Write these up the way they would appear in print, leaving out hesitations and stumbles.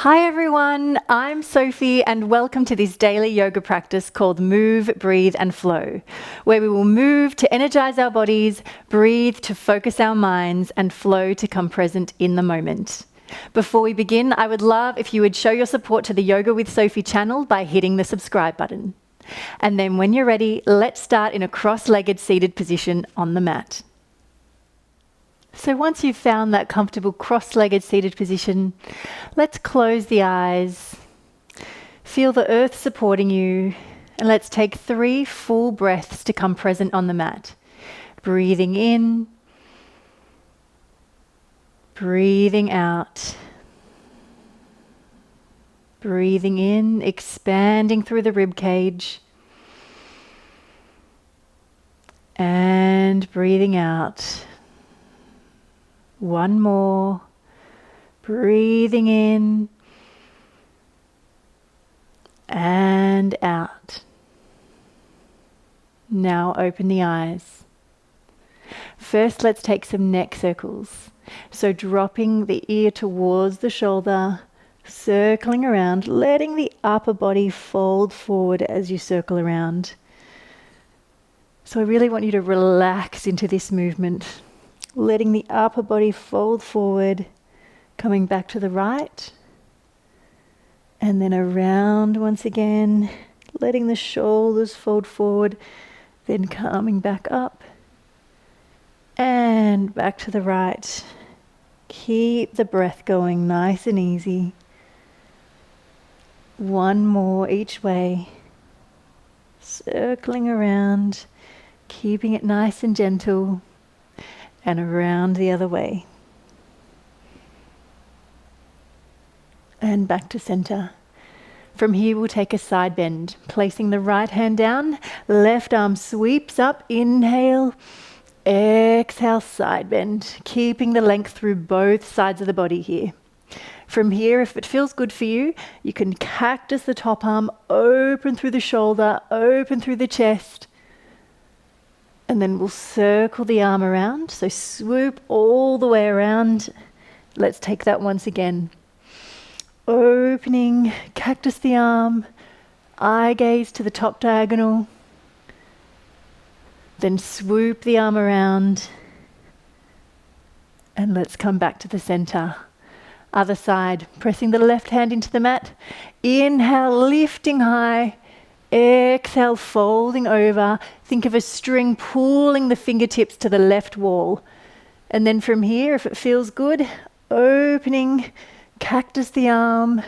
Hi everyone, I'm Sophie and welcome to this daily yoga practice called Move, Breathe and Flow, where we will move to energize our bodies, breathe to focus our minds and flow to come present in the moment. Before we begin, I would love if you would show your support to the Yoga with Sophie channel by hitting the subscribe button. And then when you're ready, let's start in a cross-legged seated position on the mat. So once you've found that comfortable cross-legged seated position, let's close the eyes, feel the earth supporting you, and let's take 3 full breaths to come present on the mat. Breathing in, breathing out. Breathing in, expanding through the rib cage. And breathing out. One more. Breathing in and out. Now open the eyes. First, let's take some neck circles. So dropping the ear towards the shoulder, circling around, letting the upper body fold forward as you circle around. So I really want you to relax into this movement. Letting the upper body fold forward, coming back to the right, and then around once again, letting the shoulders fold forward, then coming back up, and back to the right. Keep the breath going nice and easy. One more each way, circling around, keeping it nice and gentle. And around the other way. And back to center. From here we'll take a side bend, placing the right hand down, left arm sweeps up, inhale, exhale, side bend, keeping the length through both sides of the body here. From here, if it feels good for you, you can cactus the top arm, open through the shoulder, open through the chest. And then we'll circle the arm around. So swoop all the way around. Let's take that once again. Opening, cactus the arm, eye gaze to the top diagonal. Then swoop the arm around. And let's come back to the center. Other side, pressing the left hand into the mat. Inhale, lifting high. Exhale, folding over. Think of a string pulling the fingertips to the left wall. And then from here, if it feels good, opening, cactus the arm.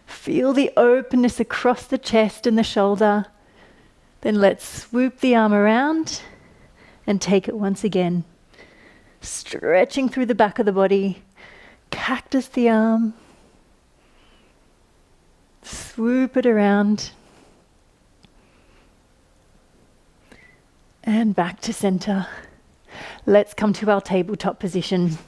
Feel the openness across the chest and the shoulder. Then let's swoop the arm around and take it once again. Stretching through the back of the body. Cactus the arm. Swoop it around. And back to center. Let's come to our tabletop position.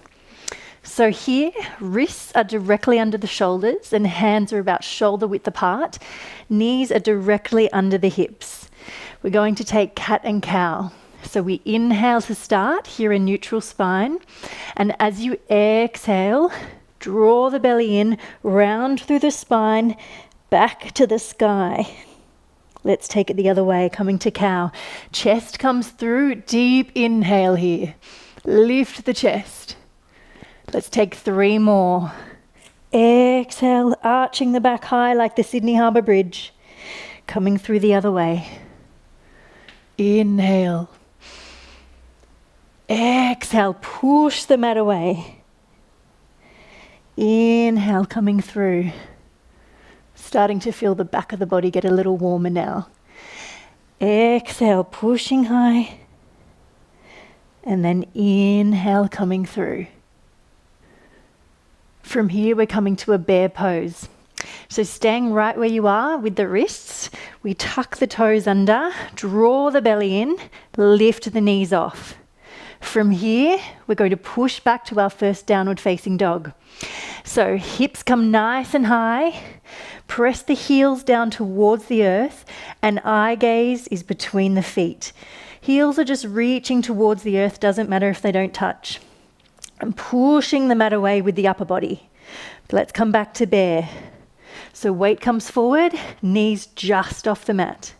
So here, wrists are directly under the shoulders and hands are about shoulder width apart. Knees are directly under the hips. We're going to take cat and cow. So we inhale to start, here in neutral spine. And as you exhale, draw the belly in, round through the spine, back to the sky. Let's take it the other way, coming to cow. Chest comes through, deep inhale here. Lift the chest. Let's take 3 more. Exhale, arching the back high like the Sydney Harbour Bridge. Coming through the other way. Inhale. Exhale, push the mat away. Inhale, coming through. Starting to feel the back of the body get a little warmer now. Exhale, pushing high. And then inhale, coming through. From here, we're coming to a bear pose. So staying right where you are with the wrists, we tuck the toes under, draw the belly in, lift the knees off. From here, we're going to push back to our first downward facing dog. So hips come nice and high, press the heels down towards the earth, and eye gaze is between the feet. Heels are just reaching towards the earth, doesn't matter if they don't touch. And pushing the mat away with the upper body. Let's come back to bear. So weight comes forward, knees just off the mat.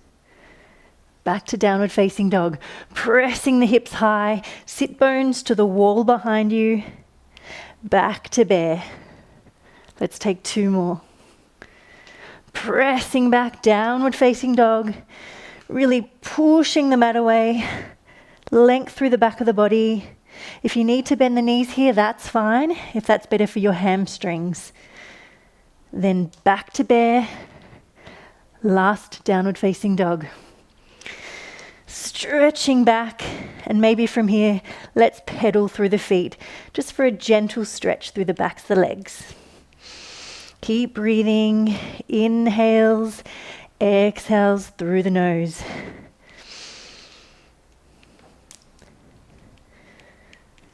Back to downward facing dog. Pressing the hips high, sit bones to the wall behind you. Back to bear. Let's take 2 more. Pressing back, downward facing dog. Really pushing the mat away. Length through the back of the body. If you need to bend the knees here, that's fine. If that's better for your hamstrings. Then back to bear. Last downward facing dog. Stretching back, and maybe from here, let's pedal through the feet, just for a gentle stretch through the backs of the legs. Keep breathing, inhales, exhales through the nose.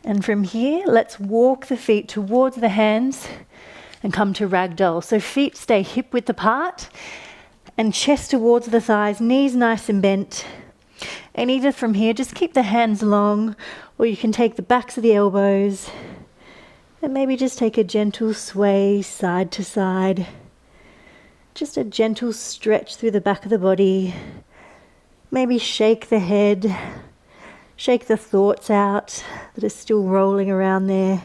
And from here, let's walk the feet towards the hands and come to ragdoll. So feet stay hip width apart and chest towards the thighs, knees nice and bent. And either from here, just keep the hands long, or you can take the backs of the elbows and maybe just take a gentle sway side to side. Just a gentle stretch through the back of the body. Maybe shake the head, shake the thoughts out that are still rolling around there.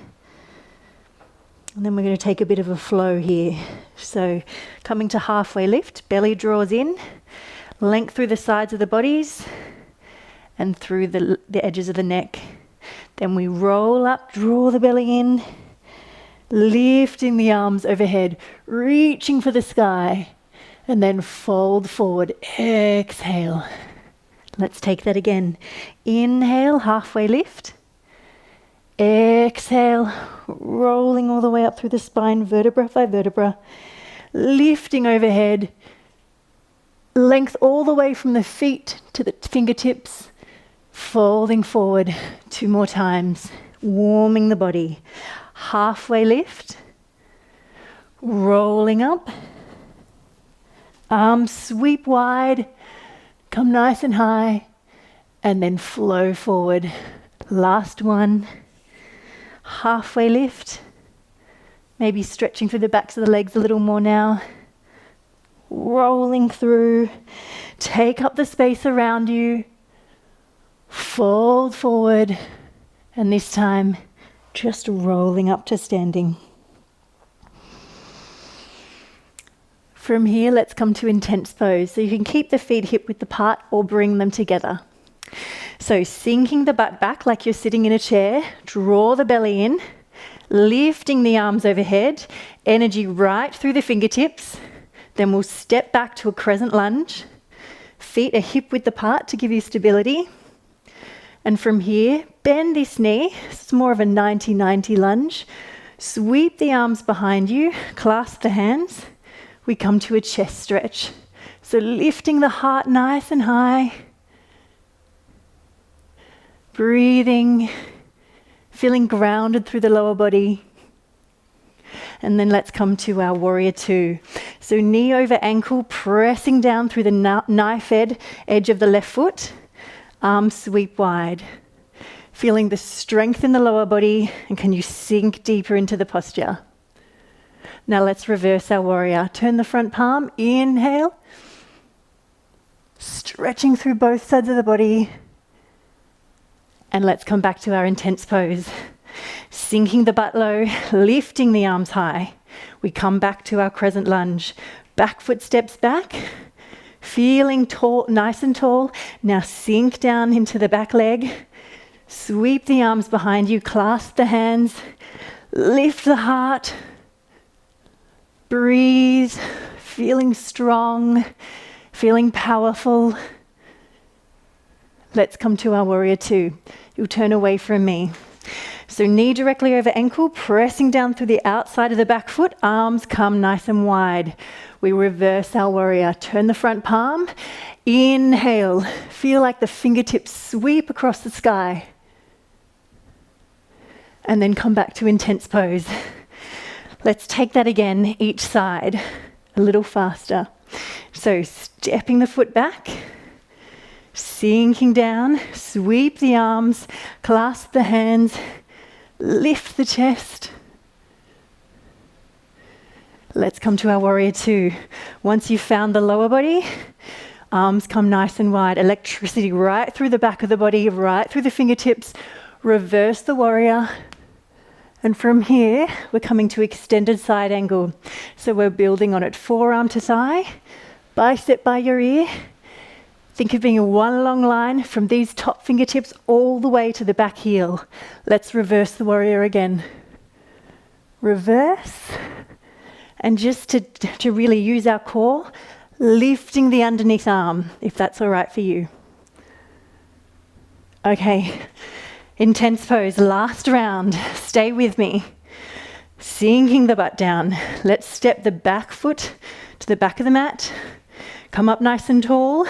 And then we're going to take a bit of a flow here. So coming to halfway lift, belly draws in, length through the sides of the bodies and through the edges of the neck. Then we roll up, draw the belly in, lifting the arms overhead, reaching for the sky, and then fold forward, exhale. Let's take that again. Inhale, halfway lift. Exhale, rolling all the way up through the spine, vertebra by vertebra, lifting overhead, length all the way from the feet to the fingertips, folding forward 2 more times, warming the body. Halfway lift, rolling up, arms sweep wide, come nice and high, and then flow forward. Last one, halfway lift, maybe stretching through the backs of the legs a little more now. Rolling through, take up the space around you, fold forward, and this time just rolling up to standing. From here, let's come to intense pose. So you can keep the feet hip width apart or bring them together. So sinking the butt back like you're sitting in a chair, draw the belly in, lifting the arms overhead, energy right through the fingertips. Then we'll step back to a crescent lunge. Feet are hip width apart to give you stability. And from here, bend this knee. It's more of a 90-90 lunge. Sweep the arms behind you, clasp the hands. We come to a chest stretch. So lifting the heart nice and high. Breathing, feeling grounded through the lower body. And then let's come to our warrior 2. So knee over ankle, pressing down through the knife edge of the left foot. Arms sweep wide. Feeling the strength in the lower body, and can you sink deeper into the posture? Now let's reverse our warrior. Turn the front palm, inhale. Stretching through both sides of the body. And let's come back to our intense pose. Sinking the butt low, lifting the arms high. We come back to our crescent lunge. Back foot steps back. Feeling tall, nice and tall. Now sink down into the back leg. Sweep the arms behind you, clasp the hands. Lift the heart. Breathe. Feeling strong. Feeling powerful. Let's come to our warrior 2. You'll turn away from me. So knee directly over ankle, pressing down through the outside of the back foot. Arms come nice and wide. We reverse our warrior. Turn the front palm. Inhale. Feel like the fingertips sweep across the sky. And then come back to intense pose. Let's take that again, each side, a little faster. So stepping the foot back. Sinking down, sweep the arms, clasp the hands, lift the chest. Let's come to our warrior two. Once you've found the lower body, arms come nice and wide. Electricity right through the back of the body, right through the fingertips. Reverse the warrior. And from here, we're coming to extended side angle. So we're building on it. Forearm to thigh, bicep by your ear. Think of being a one long line from these top fingertips all the way to the back heel. Let's reverse the warrior again. Reverse. And just to really use our core, lifting the underneath arm, if that's all right for you. Okay. Intense pose, last round. Stay with me. Sinking the butt down. Let's step the back foot to the back of the mat. Come up nice and tall.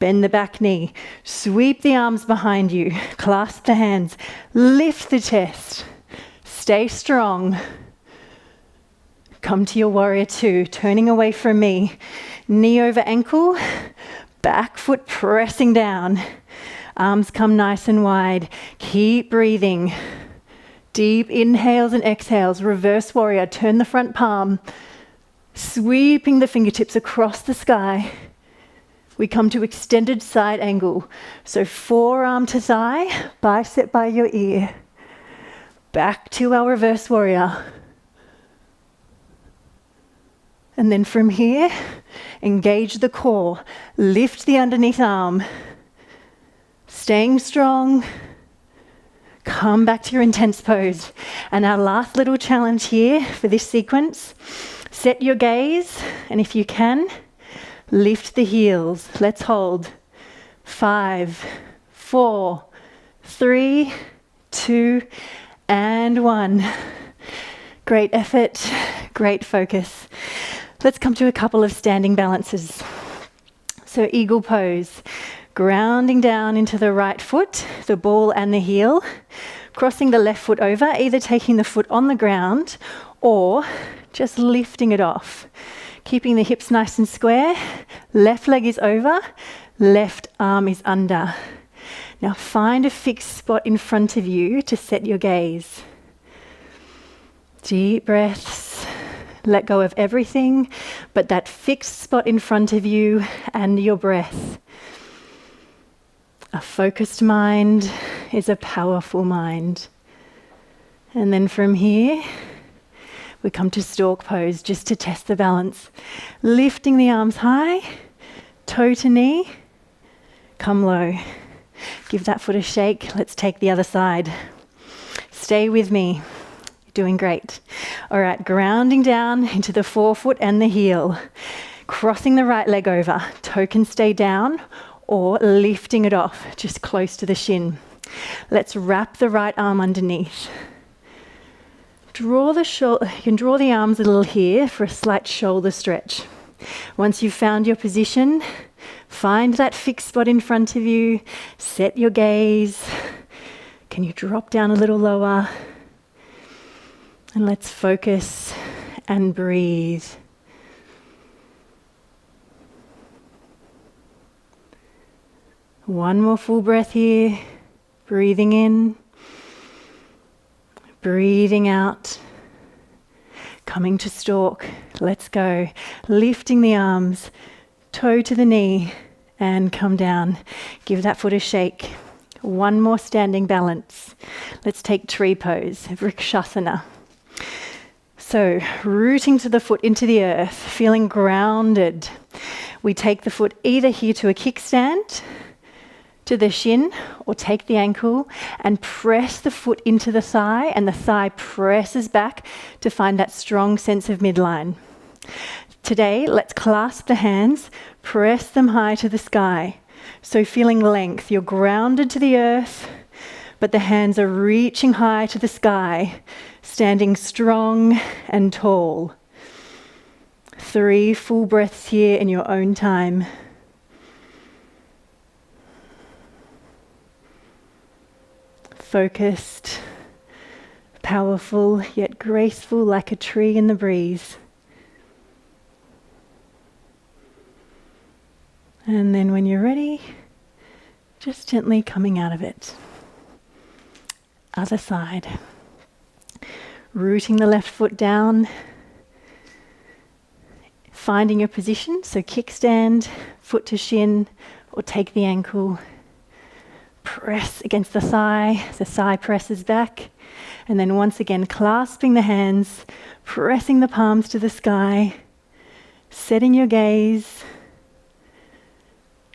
Bend the back knee. Sweep the arms behind you. Clasp the hands. Lift the chest. Stay strong. Come to your warrior two, turning away from me. Knee over ankle. Back foot pressing down. Arms come nice and wide. Keep breathing. Deep inhales and exhales. Reverse warrior. Turn the front palm. Sweeping the fingertips across the sky. We come to extended side angle. So forearm to thigh, bicep by your ear. Back to our reverse warrior. And then from here, engage the core. Lift the underneath arm. Staying strong. Come back to your intense pose. And our last little challenge here for this sequence, set your gaze, and if you can, lift the heels. Let's hold. 5, 4, 3, 2, and 1. Great effort, great focus. Let's come to a couple of standing balances. So eagle pose. Grounding down into the right foot, the ball and the heel, crossing the left foot over, either taking the foot on the ground or just lifting it off. Keeping the hips nice and square, left leg is over, left arm is under. Now find a fixed spot in front of you to set your gaze. Deep breaths, let go of everything but that fixed spot in front of you and your breath. A focused mind is a powerful mind. And then from here, we come to stork pose just to test the balance. Lifting the arms high, toe to knee, come low. Give that foot a shake. Let's take the other side. Stay with me. You're doing great. All right, grounding down into the forefoot and the heel. Crossing the right leg over. Toe can stay down, or lifting it off, just close to the shin. Let's wrap the right arm underneath. You can draw the arms a little here for a slight shoulder stretch. Once you've found your position, find that fixed spot in front of you, set your gaze. Can you drop down a little lower? And let's focus and breathe. One more full breath here, breathing in, breathing out, coming to stork. Let's go. Lifting the arms, toe to the knee, and come down. Give that foot a shake. One more standing balance. Let's take tree pose, Vrikshasana. So, rooting to the foot into the earth, feeling grounded. We take the foot either here to a kickstand, to the shin, or take the ankle and press the foot into the thigh, and the thigh presses back to find that strong sense of midline. Today, let's clasp the hands, press them high to the sky. So feeling length, you're grounded to the earth, but the hands are reaching high to the sky, standing strong and tall. 3 full breaths here in your own time. Focused, powerful, yet graceful like a tree in the breeze. And then when you're ready, just gently coming out of it. Other side. Rooting the left foot down. Finding your position, so kickstand, foot to shin, or take the ankle. Press against the thigh presses back. And then once again, clasping the hands, pressing the palms to the sky, setting your gaze,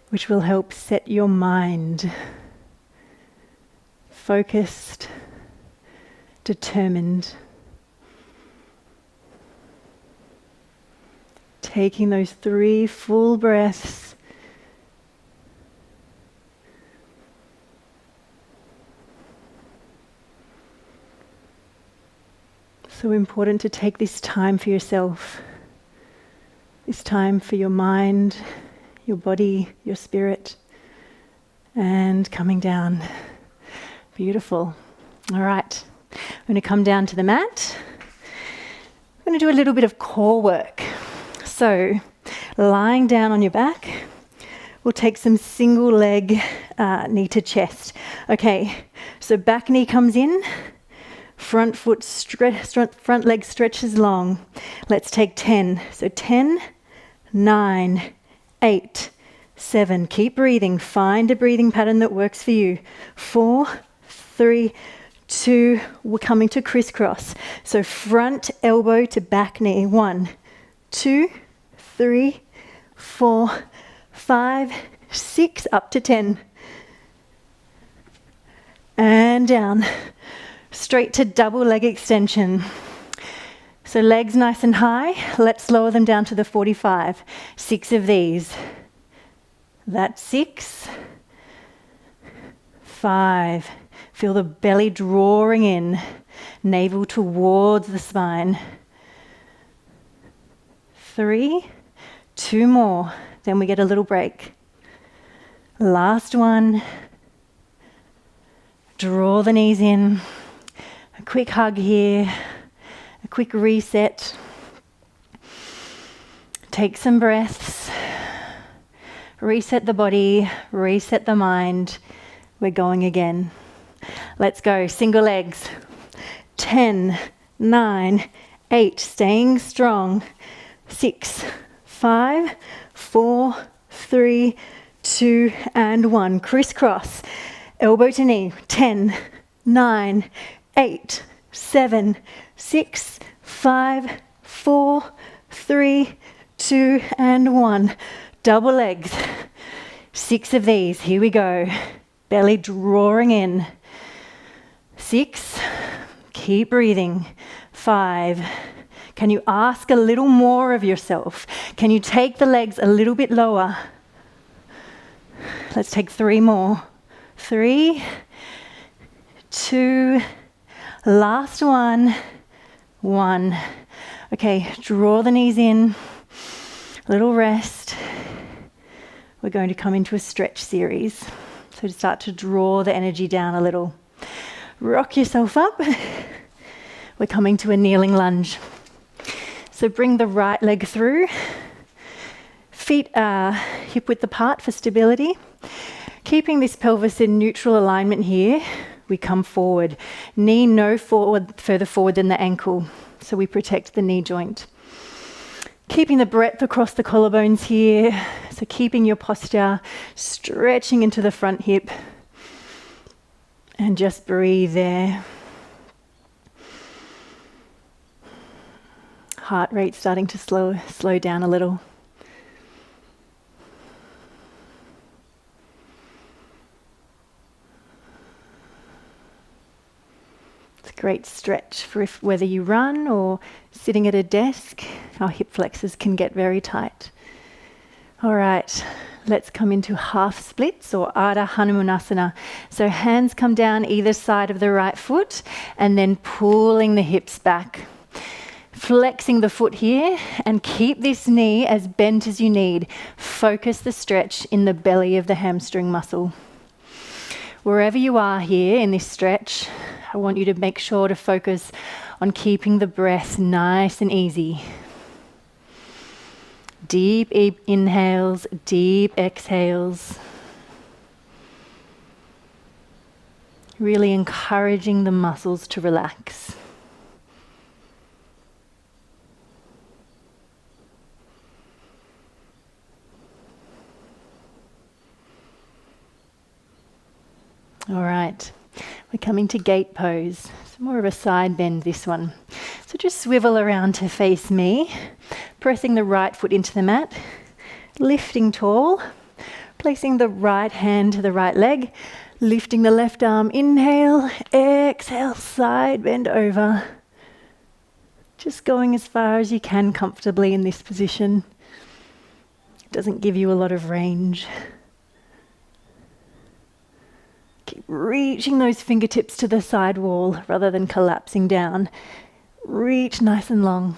which will help set your mind. Focused, determined. Taking those 3 full breaths. So important to take this time for yourself. This time for your mind, your body, your spirit. And coming down. Beautiful. All right. I'm going to come down to the mat. I'm going to do a little bit of core work. So, lying down on your back, we'll take some single leg knee to chest. Okay, so back knee comes in, front leg stretches long. Let's take 10. So 10, 9, 8, 7. Keep breathing. Find a breathing pattern that works for you. 4, 3, 2. We're coming to crisscross. So front elbow to back knee. 1, 2, 3, 4, 5, 6, up to 10. And down. Straight to double leg extension. So legs nice and high. Let's lower them down to the 45. 6 of these. That's 6. 5. Feel the belly drawing in. Navel towards the spine. 3. 2 more. Then we get a little break. Last one. Draw the knees in. A quick hug here. A quick reset. Take some breaths. Reset the body. Reset the mind. We're going again. Let's go. Single legs. 10, 9, 8. Staying strong. 6, 5, 4, 3, 2, and 1. Crisscross. Elbow to knee. 10, 9, 8, 7, 6, 5, 4, 3, 2, and 1. Double legs. 6 of these. Here we go. Belly drawing in. 6. Keep breathing. 5. Can you ask a little more of yourself? Can you take the legs a little bit lower? Let's take 3 more. 3, 2, last one, 1. Okay, draw the knees in, little rest. We're going to come into a stretch series. So to start to draw the energy down a little. Rock yourself up. We're coming to a kneeling lunge. So bring the right leg through. Feet are hip width apart for stability. Keeping this pelvis in neutral alignment here, we come forward. Knee no further forward than the ankle, so we protect the knee joint. Keeping the breadth across the collarbones here, so keeping your posture, stretching into the front hip, and just breathe there. Heart rate starting to slow down a little. Great stretch for whether you run or sitting at a desk. Our hip flexors can get very tight. All right, let's come into half splits or Ardha Hanumanasana. So hands come down either side of the right foot and then pulling the hips back. Flexing the foot here and keep this knee as bent as you need. Focus the stretch in the belly of the hamstring muscle. Wherever you are here in this stretch, I want you to make sure to focus on keeping the breath nice and easy. Deep inhales, deep exhales. Really encouraging the muscles to relax. All right, we're coming to gate pose. It's more of a side bend, this one. So just swivel around to face me, pressing the right foot into the mat, lifting tall, placing the right hand to the right leg, lifting the left arm, inhale, exhale, side bend over. Just going as far as you can comfortably in this position. It doesn't give you a lot of range. Keep reaching those fingertips to the side wall rather than collapsing down. Reach nice and long.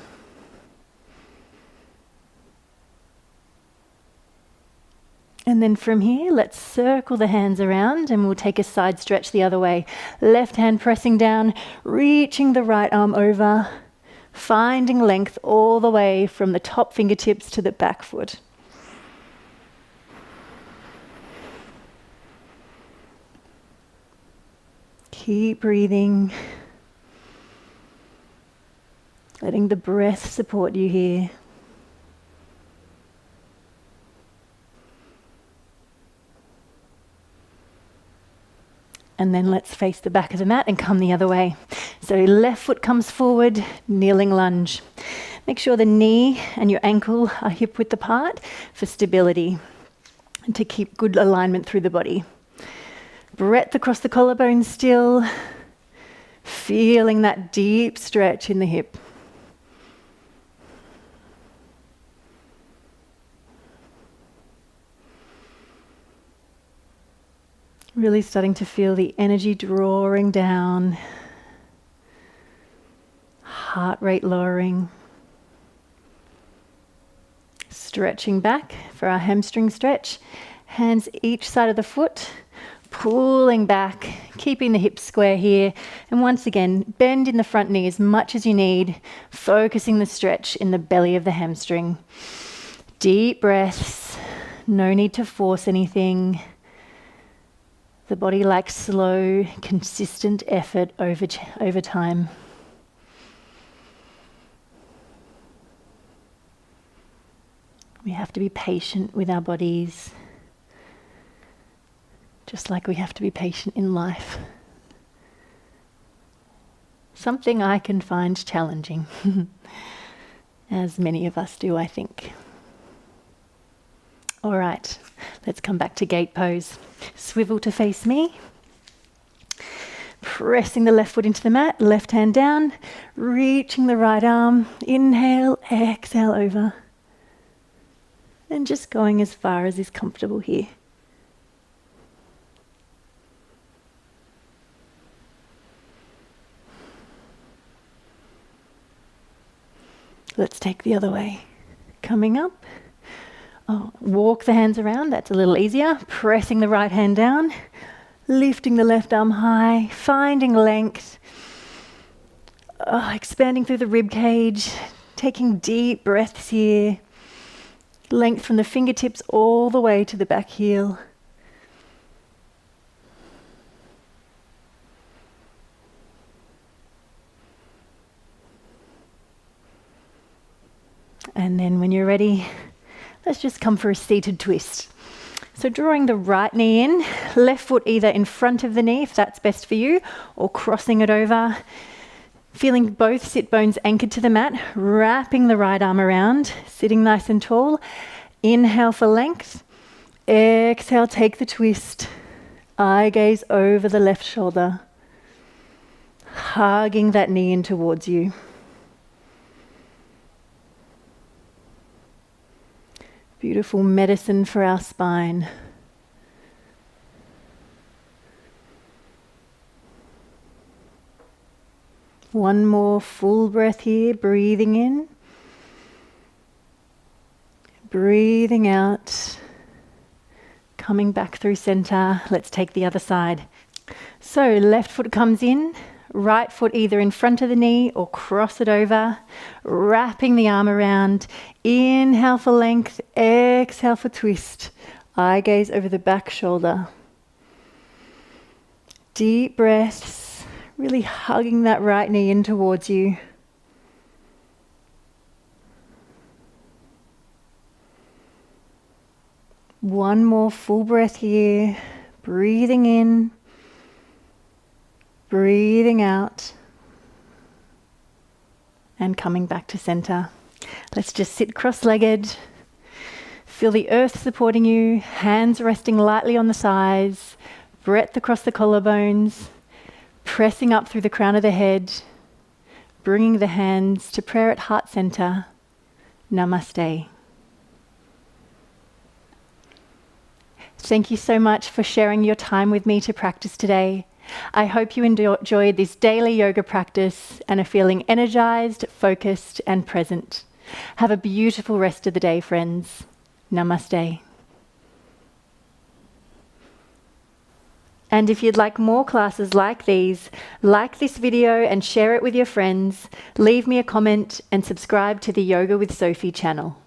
And then from here, let's circle the hands around and we'll take a side stretch the other way. Left hand pressing down, reaching the right arm over, finding length all the way from the top fingertips to the back foot. Keep breathing. Letting the breath support you here. And then let's face the back of the mat and come the other way. So left foot comes forward, kneeling lunge. Make sure the knee and your ankle are hip width apart for stability and to keep good alignment through the body. Breath across the collarbone still, feeling that deep stretch in the hip. Really starting to feel the energy drawing down, heart rate lowering. Stretching back for our hamstring stretch. Hands each side of the foot, pulling back, keeping the hips square here. And once again, bend in the front knee as much as you need, focusing the stretch in the belly of the hamstring. Deep breaths, no need to force anything. The body likes slow, consistent effort over time. We have to be patient with our bodies, just like we have to be patient in life. Something I can find challenging, as many of us do, I think. All right, let's come back to gate pose. Swivel to face me. Pressing the left foot into the mat, left hand down, reaching the right arm. Inhale, exhale over. And just going as far as is comfortable here. Let's take the other way. Coming up. Walk the hands around, that's a little easier. Pressing the right hand down, lifting the left arm high, finding length. Expanding through the rib cage, taking deep breaths here. Length from the fingertips all the way to the back heel. And then when you're ready, let's just come for a seated twist. So drawing the right knee in, left foot either in front of the knee if that's best for you, or crossing it over. Feeling both sit bones anchored to the mat, wrapping the right arm around, sitting nice and tall. Inhale for length. Exhale, take the twist. Eye gaze over the left shoulder. Hugging that knee in towards you. Beautiful medicine for our spine. One more full breath here, breathing in. Breathing out. Coming back through center. Let's take the other side. So left foot comes in, right foot either in front of the knee or cross it over, wrapping the arm around. Inhale for length, exhale for twist. Eye gaze over the back shoulder. Deep breaths, really hugging that right knee in towards you. One more full breath here, breathing in. Breathing out and coming back to center. Let's just sit cross-legged. Feel the earth supporting you, hands resting lightly on the sides, breadth across the collarbones, pressing up through the crown of the head, bringing the hands to prayer at heart center. Namaste. Thank you so much for sharing your time with me to practice today. I hope you enjoyed this daily yoga practice and are feeling energized, focused, and present. Have a beautiful rest of the day, friends. Namaste. And if you'd like more classes like these, like this video and share it with your friends, leave me a comment and subscribe to the Yoga with Sophie channel.